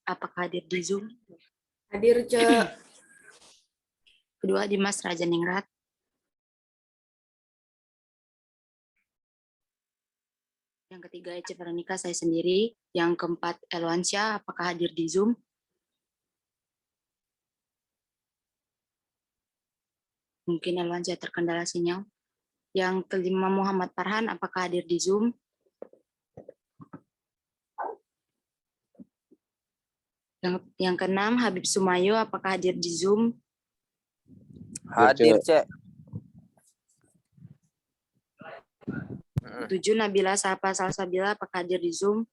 apakah hadir di Zoom? Hadir, Cek. Kedua, Dimas Rajaningrat. Yang ketiga, Ece Veronica, saya sendiri. Yang keempat, Elwansyah, apakah hadir di Zoom? Mungkin Elwansyah terkendala sinyal. Yang kelima, Muhammad Farhan, apakah hadir di Zoom? Yang keenam, Habib Sumayo, apakah hadir di Zoom? Hadir, Cek. Ketujuh, Nabila Sapa Salsabila, apakah hadir di Zoom?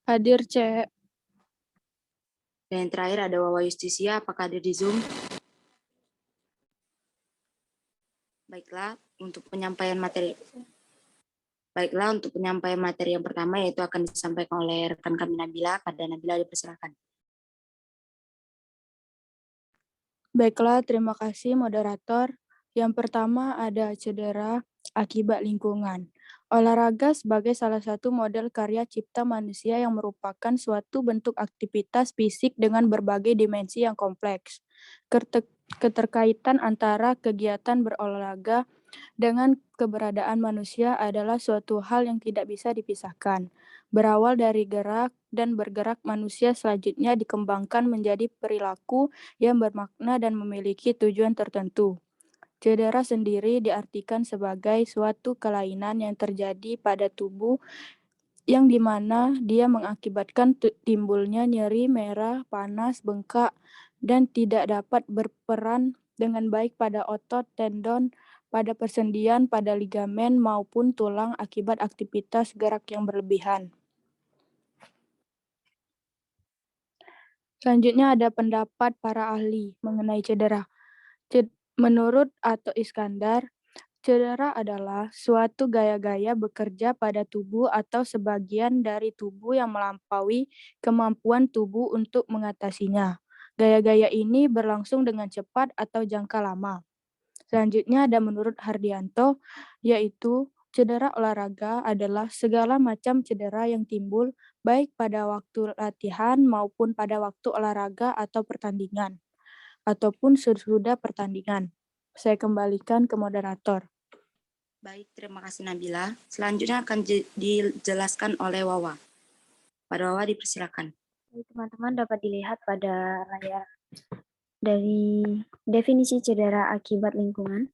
Hadir, Cek. Dan yang terakhir ada Wawa Justisia, apakah hadir di Zoom? Baiklah, untuk penyampaian materi yang pertama yaitu akan disampaikan oleh rekan kami Nabila. Pada Nabila dipersilakan. Baiklah, terima kasih moderator. Yang pertama ada cedera akibat lingkungan. Olahraga sebagai salah satu model karya cipta manusia yang merupakan suatu bentuk aktivitas fisik dengan berbagai dimensi yang kompleks. Keterkaitan antara kegiatan berolahraga dengan keberadaan manusia adalah suatu hal yang tidak bisa dipisahkan. Berawal dari gerak dan bergerak, manusia selanjutnya dikembangkan menjadi perilaku yang bermakna dan memiliki tujuan tertentu. Cedera sendiri diartikan sebagai suatu kelainan yang terjadi pada tubuh yang dimana dia mengakibatkan timbulnya nyeri, merah, panas, bengkak, dan tidak dapat berperan dengan baik pada otot, tendon, pada persendian, pada ligamen, maupun tulang akibat aktivitas gerak yang berlebihan. Selanjutnya ada pendapat para ahli mengenai cedera. Menurut Ato Iskandar, cedera adalah suatu gaya-gaya bekerja pada tubuh atau sebagian dari tubuh yang melampaui kemampuan tubuh untuk mengatasinya. Gaya-gaya ini berlangsung dengan cepat atau jangka lama. Selanjutnya ada menurut Hardianto, yaitu cedera olahraga adalah segala macam cedera yang timbul baik pada waktu latihan maupun pada waktu olahraga atau pertandingan, ataupun sesudah pertandingan. Saya kembalikan ke moderator. Baik, terima kasih Nabila. Selanjutnya akan dijelaskan oleh Wawa. Pada Wawa dipersilakan. Teman-teman dapat dilihat pada layar dari definisi cedera akibat lingkungan.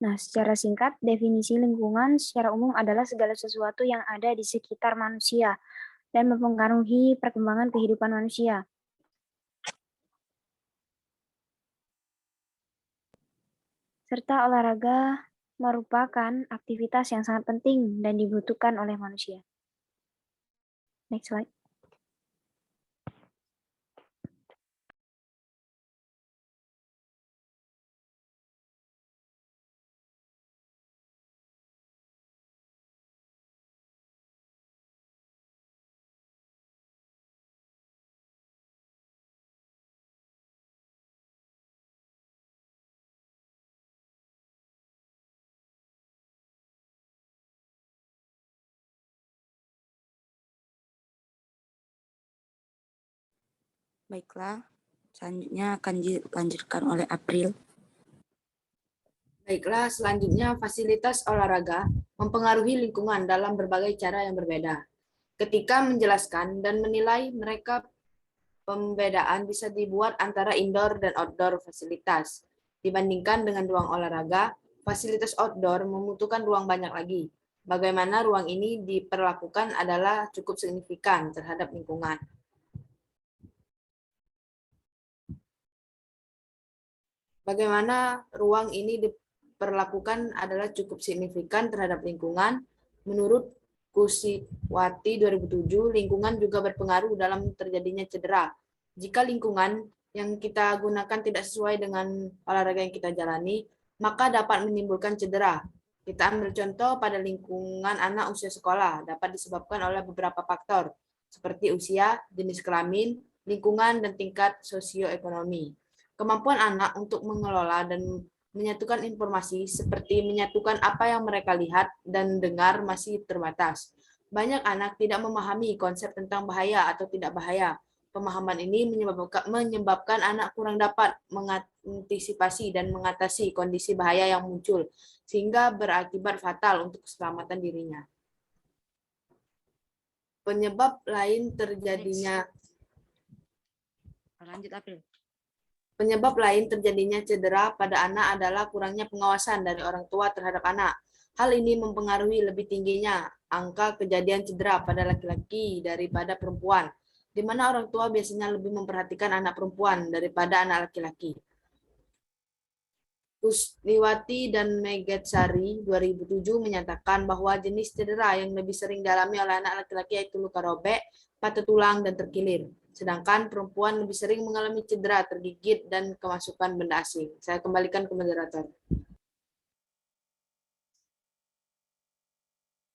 Nah, secara singkat, definisi lingkungan secara umum adalah segala sesuatu yang ada di sekitar manusia dan mempengaruhi perkembangan kehidupan manusia. Serta olahraga merupakan aktivitas yang sangat penting dan dibutuhkan oleh manusia. Next slide. Baiklah, selanjutnya akan dilanjutkan oleh April. Baiklah, selanjutnya fasilitas olahraga mempengaruhi lingkungan dalam berbagai cara yang berbeda. Ketika menjelaskan dan menilai mereka, pembedaan bisa dibuat antara indoor dan outdoor fasilitas. Dibandingkan dengan ruang olahraga, fasilitas outdoor membutuhkan ruang banyak lagi. Bagaimana ruang ini diperlakukan adalah cukup signifikan terhadap lingkungan. Bagaimana ruang ini diperlakukan adalah cukup signifikan terhadap lingkungan. Menurut Kusiwati 2007, lingkungan juga berpengaruh dalam terjadinya cedera. Jika lingkungan yang kita gunakan tidak sesuai dengan olahraga yang kita jalani, maka dapat menimbulkan cedera. Kita ambil contoh pada lingkungan anak usia sekolah, dapat disebabkan oleh beberapa faktor, seperti usia, jenis kelamin, lingkungan, dan tingkat sosioekonomi. Kemampuan anak untuk mengelola dan menyatukan informasi seperti menyatukan apa yang mereka lihat dan dengar masih terbatas. Banyak anak tidak memahami konsep tentang bahaya atau tidak bahaya. Pemahaman ini menyebabkan anak kurang dapat mengantisipasi dan mengatasi kondisi bahaya yang muncul, sehingga berakibat fatal untuk keselamatan dirinya. Penyebab lain terjadinya Lanjut, April. Penyebab lain terjadinya cedera pada anak adalah kurangnya pengawasan dari orang tua terhadap anak. Hal ini mempengaruhi lebih tingginya angka kejadian cedera pada laki-laki daripada perempuan, di mana orang tua biasanya lebih memperhatikan anak perempuan daripada anak laki-laki. Kusniwati dan Megetsari 2007 menyatakan bahwa jenis cedera yang lebih sering dialami oleh anak laki-laki yaitu luka robek, patah tulang, dan terkilir. Sedangkan perempuan lebih sering mengalami cedera, tergigit, dan kemasukan benda asing. Saya kembalikan ke moderator.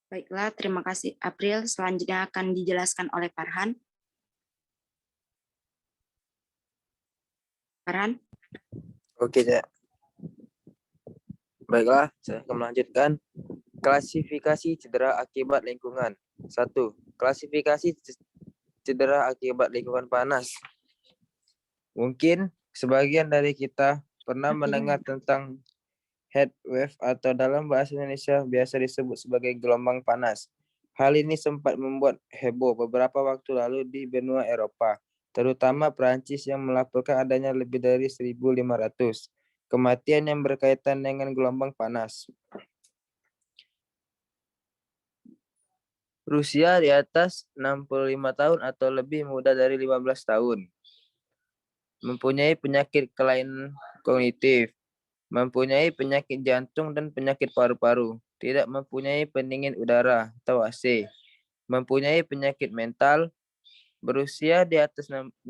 Baiklah, terima kasih, April. Selanjutnya akan dijelaskan oleh Farhan. Farhan? Oke, Cek. Baiklah, saya akan melanjutkan. Klasifikasi cedera akibat lingkungan. 1. Klasifikasi cedera akibat lingkungan panas. Mungkin sebagian dari kita pernah mendengar tentang heat wave atau dalam bahasa Indonesia biasa disebut sebagai gelombang panas. Hal ini sempat membuat heboh beberapa waktu lalu di benua Eropa, terutama Prancis yang melaporkan adanya lebih dari 1.500 kematian yang berkaitan dengan gelombang panas. Rusia di atas 65 tahun atau lebih muda dari 15 tahun. Mempunyai penyakit kelainan kognitif, mempunyai penyakit jantung dan penyakit paru-paru, tidak mempunyai pendingin udara atau AC, mempunyai penyakit mental, berusia di atas 65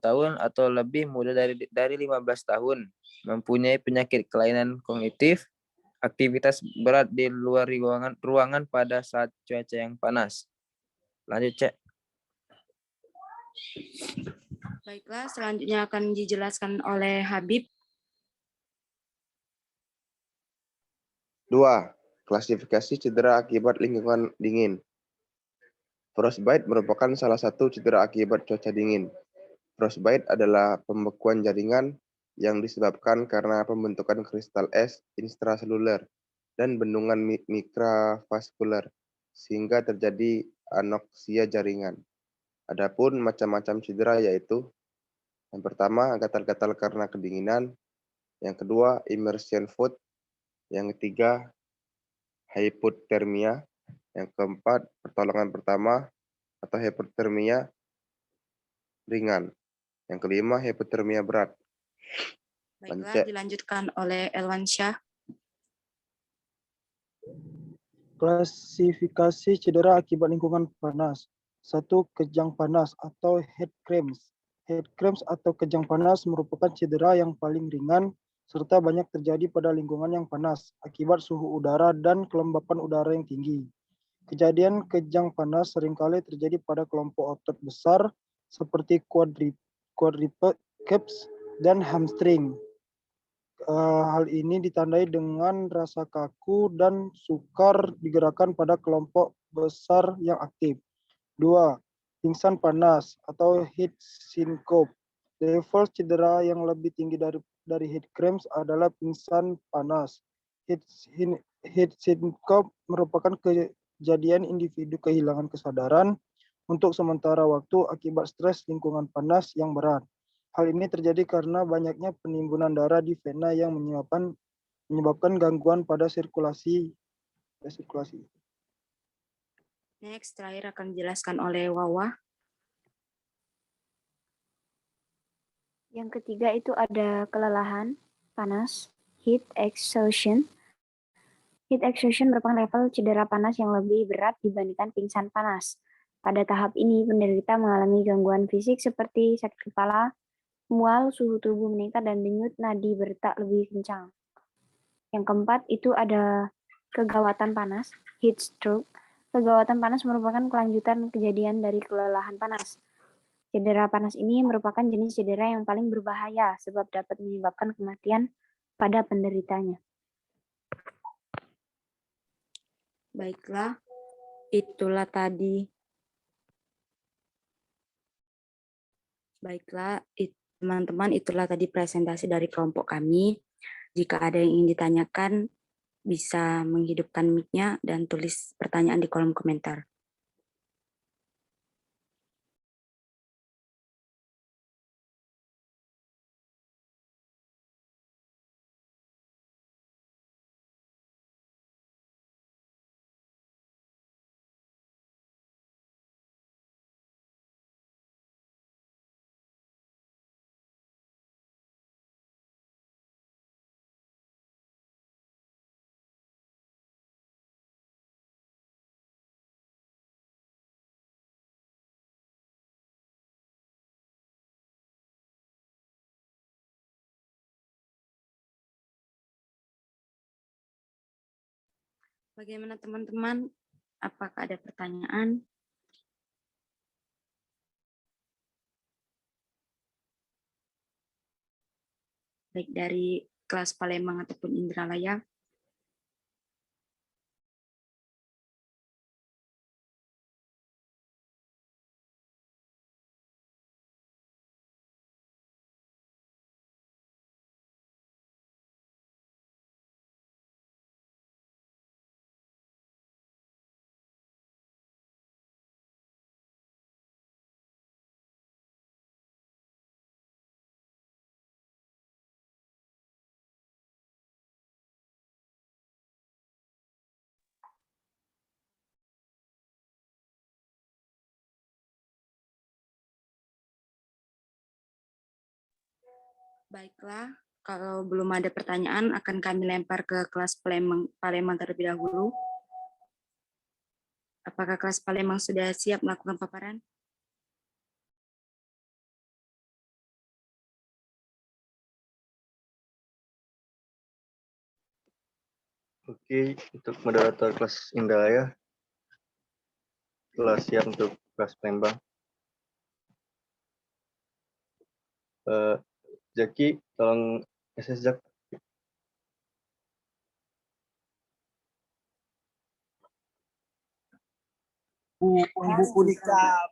tahun atau lebih muda dari 15 tahun, mempunyai penyakit kelainan kognitif, aktivitas berat di luar ruangan pada saat cuaca yang panas. Lanjut, Cek. Baiklah, selanjutnya akan dijelaskan oleh Habib. 2. Klasifikasi cedera akibat lingkungan dingin. Frostbite merupakan salah satu cedera akibat cuaca dingin. Frostbite adalah pembekuan jaringan yang disebabkan karena pembentukan kristal es intraseluler dan bendungan mikrovaskuler, sehingga terjadi anoksia jaringan. Adapun macam-macam cedera yaitu: yang pertama, gatal-gatal karena kedinginan; yang kedua, immersion foot; yang ketiga, hypothermia; yang keempat, pertolongan pertama atau hipotermia ringan; yang kelima, hipotermia berat. Baiklah, dilanjutkan oleh Elwansyah. Klasifikasi cedera akibat lingkungan panas. 1. Kejang panas atau heat cramps. Heat cramps atau kejang panas merupakan cedera yang paling ringan serta banyak terjadi pada lingkungan yang panas akibat suhu udara dan kelembapan udara yang tinggi. Kejadian kejang panas seringkali terjadi pada kelompok otot besar seperti quadriceps dan hamstring. Hal ini ditandai dengan rasa kaku dan sukar digerakkan pada kelompok besar yang aktif. 2. Pingsan panas atau heat syncope. Level cedera yang lebih tinggi dari heat cramps adalah pingsan panas. Heat syncope merupakan kejadian individu kehilangan kesadaran untuk sementara waktu akibat stres lingkungan panas yang berat. Hal ini terjadi karena banyaknya penimbunan darah di vena yang menyebabkan gangguan pada sirkulasi. Next, terakhir akan dijelaskan oleh Wawa. Yang ketiga itu ada kelelahan panas, heat exhaustion. Heat exhaustion merupakan level cedera panas yang lebih berat dibandingkan pingsan panas. Pada tahap ini, penderita mengalami gangguan fisik seperti sakit kepala, mual, suhu tubuh meningkat, dan denyut nadi berdetak lebih kencang. Yang keempat itu ada kegawatan panas, heat stroke. Kegawatan panas merupakan kelanjutan kejadian dari kelelahan panas. Cedera panas ini merupakan jenis cedera yang paling berbahaya sebab dapat menyebabkan kematian pada penderitanya. Baiklah, itulah tadi Baiklah, teman-teman, itulah tadi presentasi dari kelompok kami. Jika ada yang ingin ditanyakan, bisa menghidupkan mic-nya dan tulis pertanyaan di kolom komentar. Bagaimana teman-teman? Apakah ada pertanyaan? Baik dari kelas Palembang ataupun Indralaya. Baiklah, kalau belum ada pertanyaan akan kami lempar ke kelas Palembang terlebih dahulu. Apakah kelas Palembang sudah siap melakukan paparan? Oke, untuk moderator kelas Indralaya, telah siap untuk kelas Palembang. Jaki, tolong SS Jak. Buku nikah.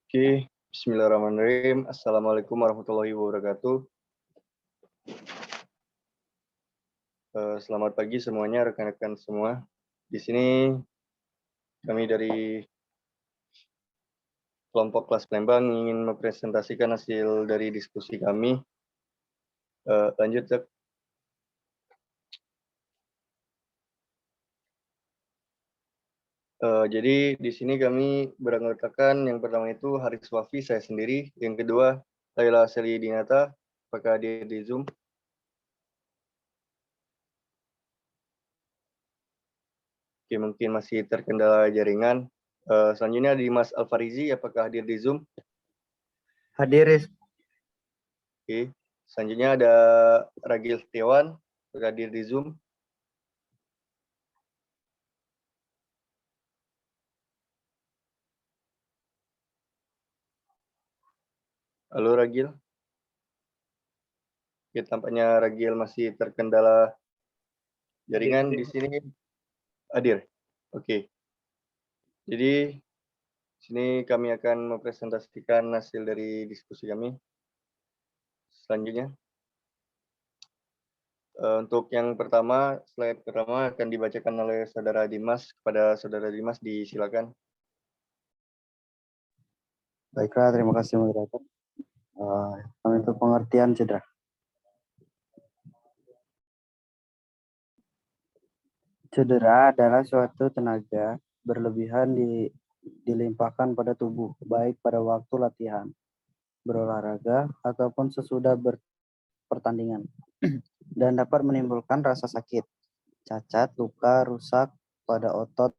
Oke, bismillahirrahmanirrahim. Assalamualaikum warahmatullahi wabarakatuh. Selamat pagi semuanya, rekan-rekan semua. Di sini kami dari kelompok kelas Palembang ingin mempresentasikan hasil dari diskusi kami. Lanjut, Jak. Jadi di sini kami beranggotakan yang pertama itu Haris Wafi, saya sendiri. Yang kedua, Laila Seli Dinata, apakah hadir di Zoom? Oke, mungkin masih terkendala jaringan. Selanjutnya Dimas Alfarizi, apakah hadir di Zoom? Hadir. Oke, selanjutnya ada Ragil Setiawan, apakah hadir di Zoom? Halo Ragil. Oke, tampaknya Ragil masih terkendala jaringan di sini. Hadir. Oke. Jadi di sini kami akan mempresentasikan hasil dari diskusi kami. Selanjutnya. Untuk yang pertama, slide pertama akan dibacakan oleh Saudara Dimas. Kepada Saudara Dimas, disilakan. Baiklah, terima kasih moderator. Untuk pengertian cedera. Cedera adalah suatu tenaga berlebihan dilimpahkan pada tubuh, baik pada waktu latihan, berolahraga, ataupun sesudah pertandingan, dan dapat menimbulkan rasa sakit, cacat, luka, rusak pada otot,